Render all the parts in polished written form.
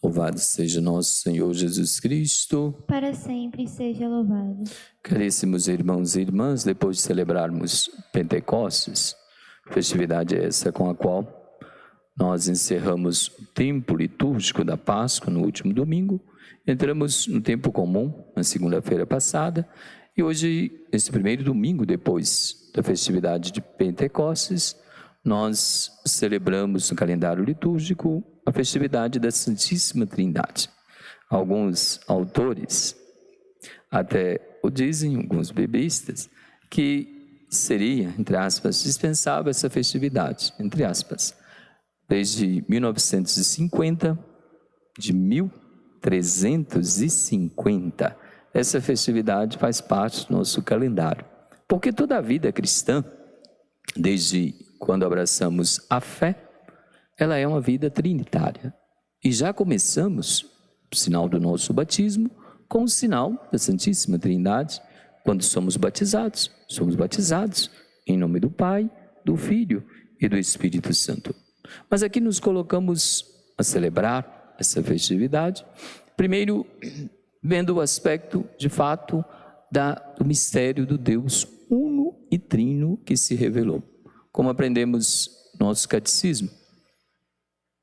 Louvado seja nosso Senhor Jesus Cristo. Para sempre seja louvado. Caríssimos irmãos e irmãs, depois de celebrarmos Pentecostes, festividade essa com a qual nós encerramos o tempo litúrgico da Páscoa no último domingo, entramos no tempo comum na segunda-feira passada e hoje, esse primeiro domingo depois da festividade de Pentecostes, nós celebramos no calendário litúrgico a festividade da Santíssima Trindade. Alguns autores até o dizem, alguns biblistas, que seria, entre aspas, dispensável essa festividade, entre aspas. Desde 1950, de 1350, essa festividade faz parte do nosso calendário. Porque toda a vida cristã, desde quando abraçamos a fé, ela é uma vida trinitária. E já começamos, o sinal do nosso batismo, com o sinal da Santíssima Trindade. Quando somos batizados em nome do Pai, do Filho e do Espírito Santo. Mas aqui nos colocamos a celebrar essa festividade, primeiro vendo o aspecto, de fato, do mistério do Deus uno e trino que se revelou. Como aprendemos no nosso catecismo,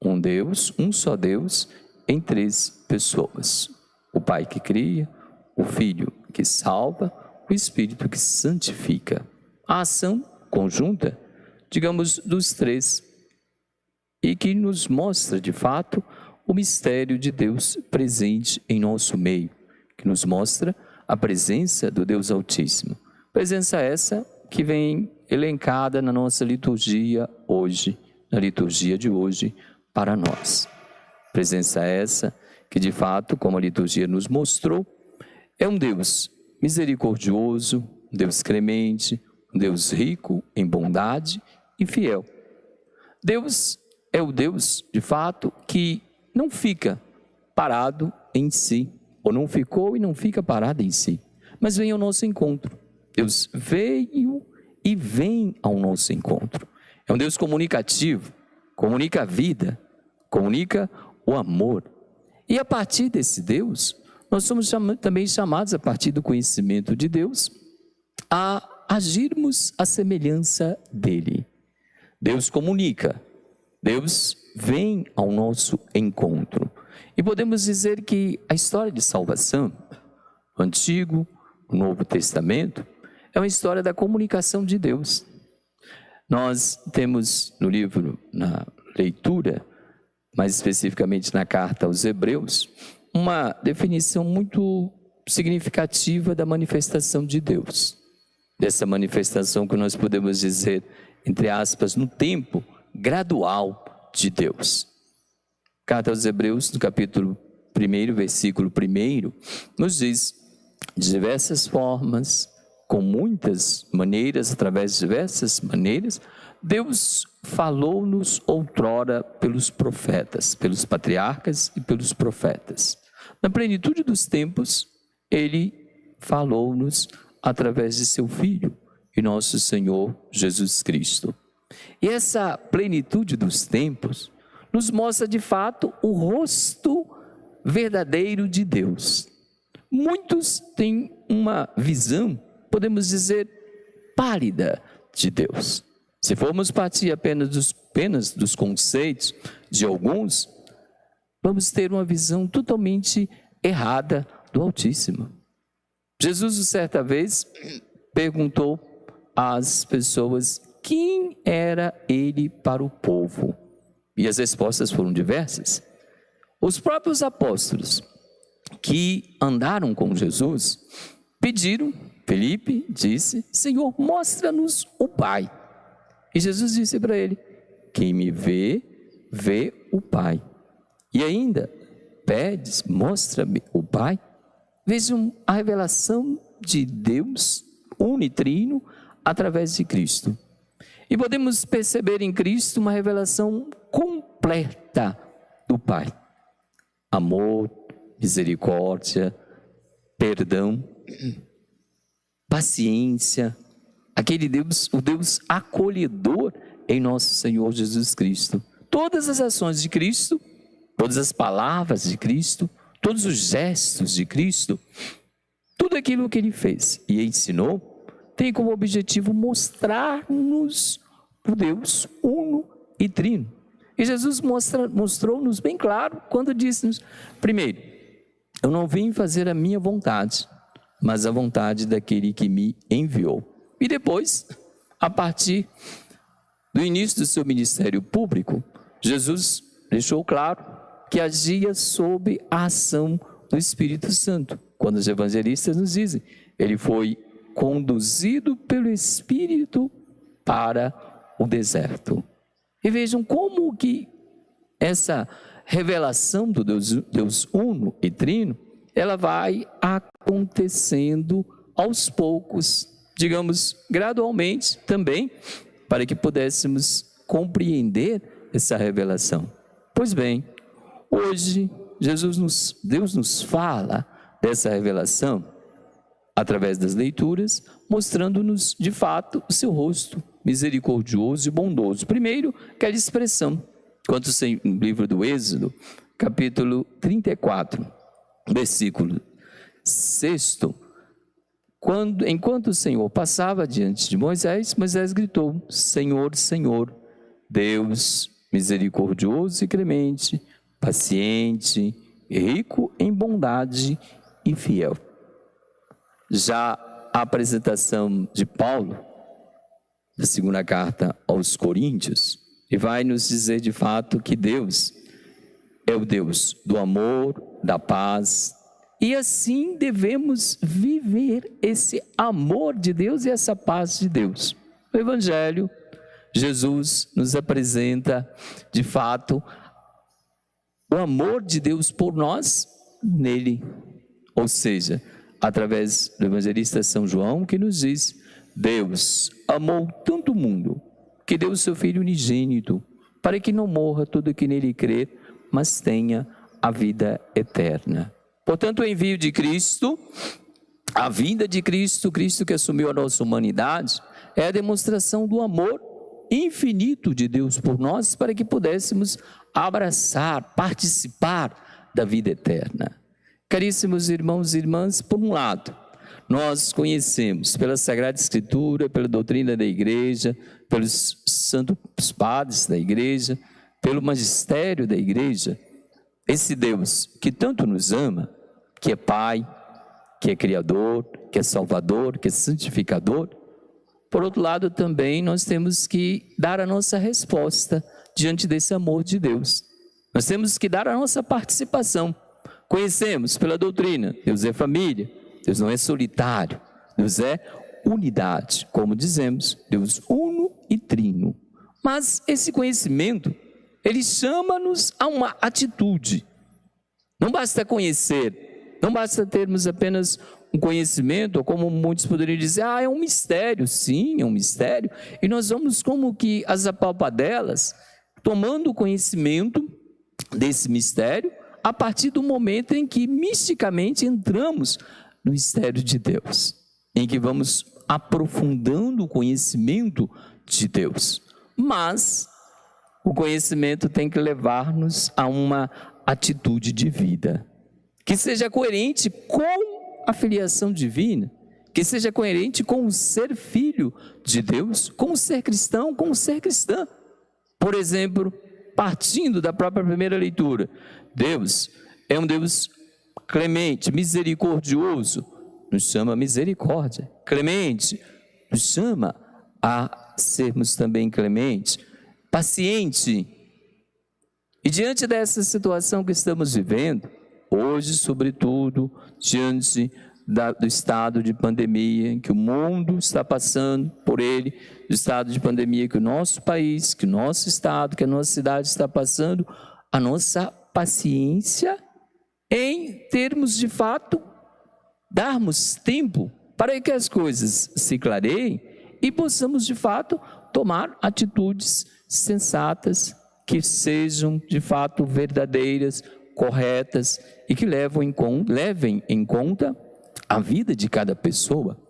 um Deus, um só Deus, em três pessoas. O Pai que cria, o Filho que salva, o Espírito que santifica. A ação conjunta, digamos, dos três, e que nos mostra, de fato, o mistério de Deus presente em nosso meio, que nos mostra a presença do Deus Altíssimo. Presença essa que vem elencada na nossa liturgia hoje, na liturgia de hoje, para nós. Presença essa que, de fato, como a liturgia nos mostrou, é um Deus misericordioso, um Deus clemente, um Deus rico em bondade e fiel. Deus é o Deus, de fato, que não fica parado em si, ou não ficou e não fica parado em si, mas vem ao nosso encontro. Deus veio e vem ao nosso encontro. É um Deus comunicativo, comunica a vida, comunica o amor. E a partir desse Deus, nós somos também chamados, a partir do conhecimento de Deus, a agirmos à semelhança dele. Deus comunica, Deus vem ao nosso encontro. E podemos dizer que a história de salvação, o Antigo, o Novo Testamento, é uma história da comunicação de Deus. Nós temos no livro, na leitura, mais especificamente na carta aos Hebreus, uma definição muito significativa da manifestação de Deus. Dessa manifestação que nós podemos dizer, entre aspas, no tempo gradual de Deus. Carta aos Hebreus, no capítulo 1, versículo 1, nos diz, de diversas formas, com muitas maneiras, através de diversas maneiras, Deus falou-nos outrora pelos profetas, pelos patriarcas e pelos profetas. Na plenitude dos tempos, Ele falou-nos através de seu Filho e nosso Senhor Jesus Cristo. E essa plenitude dos tempos nos mostra de fato o rosto verdadeiro de Deus. Muitos têm uma visão, podemos dizer, pálida de Deus. Se formos partir apenas dos conceitos de alguns, vamos ter uma visão totalmente errada do Altíssimo. Jesus, certa vez, perguntou às pessoas quem era ele para o povo. E as respostas foram diversas. Os próprios apóstolos que andaram com Jesus pediram, Felipe disse, Senhor, mostra-nos o Pai. E Jesus disse para ele, quem me vê, vê o Pai. E ainda, pedes, mostra-me o Pai. Vejam a revelação de Deus unitrino através de Cristo. E podemos perceber em Cristo uma revelação completa do Pai. Amor, misericórdia, perdão, paciência, aquele Deus, o Deus acolhedor em nosso Senhor Jesus Cristo. Todas as ações de Cristo todas as palavras de Cristo, todos os gestos de Cristo, tudo aquilo que ele fez e ensinou, tem como objetivo mostrar-nos o Deus uno e trino. E Jesus mostrou-nos bem claro quando disse-nos, primeiro, eu não vim fazer a minha vontade, mas a vontade daquele que me enviou. E depois, a partir do início do seu ministério público, Jesus deixou claro que agia sob a ação do Espírito Santo. Quando os evangelistas nos dizem, ele foi conduzido pelo Espírito para o deserto. E vejam como que essa revelação do Deus uno e trino, ela vai acontecendo aos poucos, digamos, gradualmente também, para que pudéssemos compreender essa revelação. Pois bem, hoje Deus nos fala dessa revelação através das leituras, mostrando-nos de fato o seu rosto misericordioso e bondoso. Primeiro, aquela expressão, quando no livro do Êxodo, capítulo 34, versículo 6, enquanto o Senhor passava diante de Moisés, Moisés gritou, Senhor, Senhor, Deus misericordioso e clemente, paciente, rico em bondade e fiel. Já a apresentação de Paulo, da segunda carta aos Coríntios, e vai nos dizer de fato que Deus é o Deus do amor, da paz, e assim devemos viver esse amor de Deus e essa paz de Deus. O Evangelho, Jesus nos apresenta de fato o amor de Deus por nós nele, ou seja, através do evangelista São João, que nos diz, Deus amou tanto o mundo, que deu o seu Filho unigênito, para que não morra todo que nele crer, mas tenha a vida eterna. Portanto, o envio de Cristo, a vinda de Cristo, Cristo que assumiu a nossa humanidade, é a demonstração do amor infinito de Deus por nós, para que pudéssemos abraçar, participar da vida eterna. Caríssimos irmãos e irmãs, por um lado, nós conhecemos pela Sagrada Escritura, pela doutrina da Igreja, pelos santos padres da Igreja, pelo magistério da Igreja, esse Deus que tanto nos ama, que é Pai, que é Criador, que é Salvador, que é Santificador. Por outro lado, também nós temos que dar a nossa resposta diante desse amor de Deus. Nós temos que dar a nossa participação. Conhecemos pela doutrina, Deus é família, Deus não é solitário, Deus é unidade, como dizemos, Deus uno e trino. Mas esse conhecimento, ele chama-nos a uma atitude. Não basta conhecer, não basta termos apenas um conhecimento, ou como muitos poderiam dizer, é um mistério. Sim, é um mistério. E nós vamos como que as apalpadelas, tomando conhecimento desse mistério, a partir do momento em que misticamente entramos no mistério de Deus, em que vamos aprofundando o conhecimento de Deus. Mas o conhecimento tem que levar-nos a uma atitude de vida, que seja coerente com a filiação divina, que seja coerente com o ser filho de Deus, com o ser cristão, com o ser cristã. Por exemplo, partindo da própria primeira leitura, Deus é um Deus clemente, misericordioso, nos chama a misericórdia. Clemente, nos chama a sermos também clementes. Paciente. E diante dessa situação que estamos vivendo, hoje, sobretudo, diante do estado de pandemia em que o mundo está passando por ele, do estado de pandemia que o nosso país, que o nosso estado, que a nossa cidade está passando, a nossa paciência em termos de fato, darmos tempo para que as coisas se clareiem e possamos de fato tomar atitudes sensatas, que sejam de fato verdadeiras, corretas e que levem em conta a vida de cada pessoa.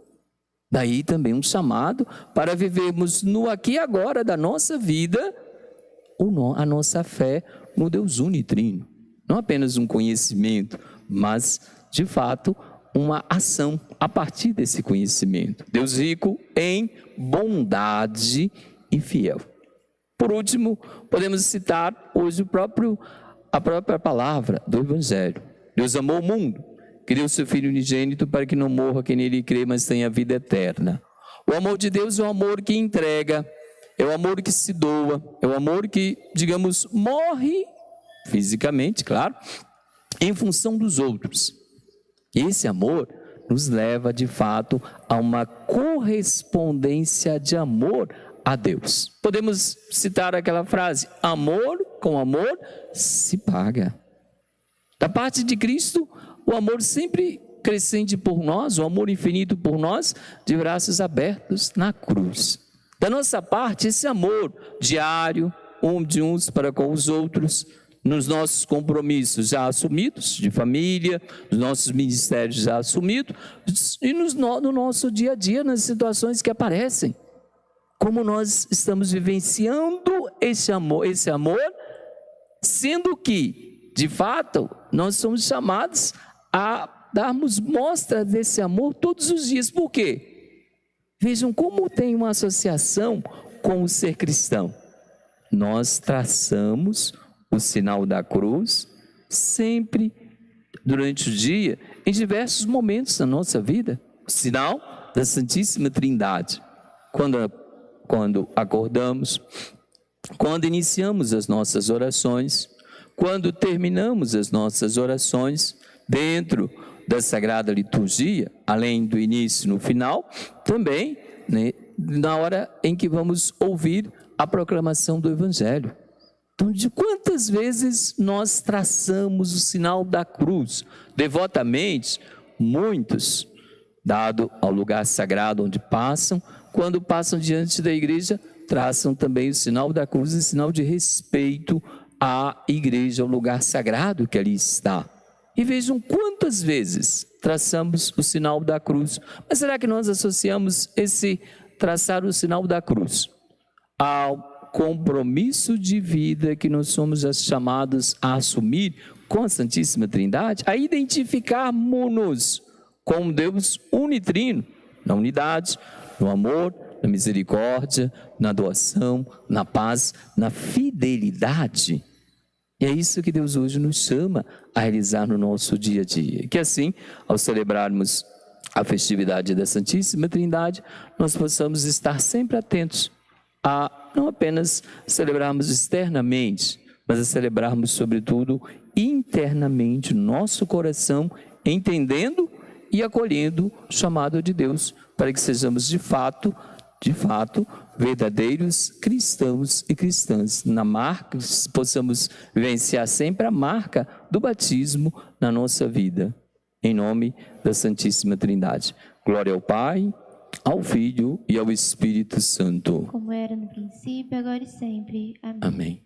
Daí também um chamado para vivermos no aqui e agora da nossa vida, a nossa fé no Deus unitrino. Não apenas um conhecimento, mas, de fato, uma ação a partir desse conhecimento. Deus rico em bondade e fiel. Por último, podemos citar hoje a própria palavra do Evangelho. Deus amou o mundo, que deu seu Filho unigênito para que não morra quem nele crê, mas tenha vida eterna. O amor de Deus é um amor que entrega, é o amor que se doa, é o amor que, digamos, morre fisicamente, claro, em função dos outros. Esse amor nos leva, de fato, a uma correspondência de amor a Deus. Podemos citar aquela frase: amor com amor se paga. Da parte de Cristo, o amor sempre crescente por nós, o amor infinito por nós, de braços abertos na cruz. Da nossa parte, esse amor diário, de uns para com os outros, nos nossos compromissos já assumidos, de família, nos nossos ministérios já assumidos, e no nosso dia a dia, nas situações que aparecem. Como nós estamos vivenciando esse amor, sendo que, de fato, nós somos chamados a darmos mostra desse amor todos os dias. Por quê? Vejam como tem uma associação com o ser cristão. Nós traçamos o sinal da cruz sempre durante o dia, em diversos momentos da nossa vida. O sinal da Santíssima Trindade. Quando acordamos, quando iniciamos as nossas orações, quando terminamos as nossas orações, dentro da Sagrada Liturgia, além do início e no final, também, na hora em que vamos ouvir a proclamação do Evangelho. Então, de quantas vezes nós traçamos o sinal da cruz? Devotamente, muitos, dado ao lugar sagrado onde passam, quando passam diante da igreja, traçam também o sinal da cruz, em sinal de respeito à igreja, ao lugar sagrado que ali está. E vejam quantas vezes traçamos o sinal da cruz. Mas será que nós associamos esse traçar o sinal da cruz ao compromisso de vida que nós somos chamados a assumir com a Santíssima Trindade, a identificarmos-nos com Deus unitrino, na unidade, no amor, na misericórdia, na doação, na paz, na fidelidade? E é isso que Deus hoje nos chama a realizar no nosso dia a dia. Que assim, ao celebrarmos a festividade da Santíssima Trindade, nós possamos estar sempre atentos a não apenas celebrarmos externamente, mas a celebrarmos, sobretudo, internamente, nosso coração, entendendo e acolhendo o chamado de Deus, para que sejamos de fato, verdadeiros cristãos e cristãs. Na marca, possamos vivenciar sempre a marca do batismo na nossa vida, em nome da Santíssima Trindade. Glória ao Pai, ao Filho e ao Espírito Santo. Como era no princípio, agora e sempre. Amém. Amém.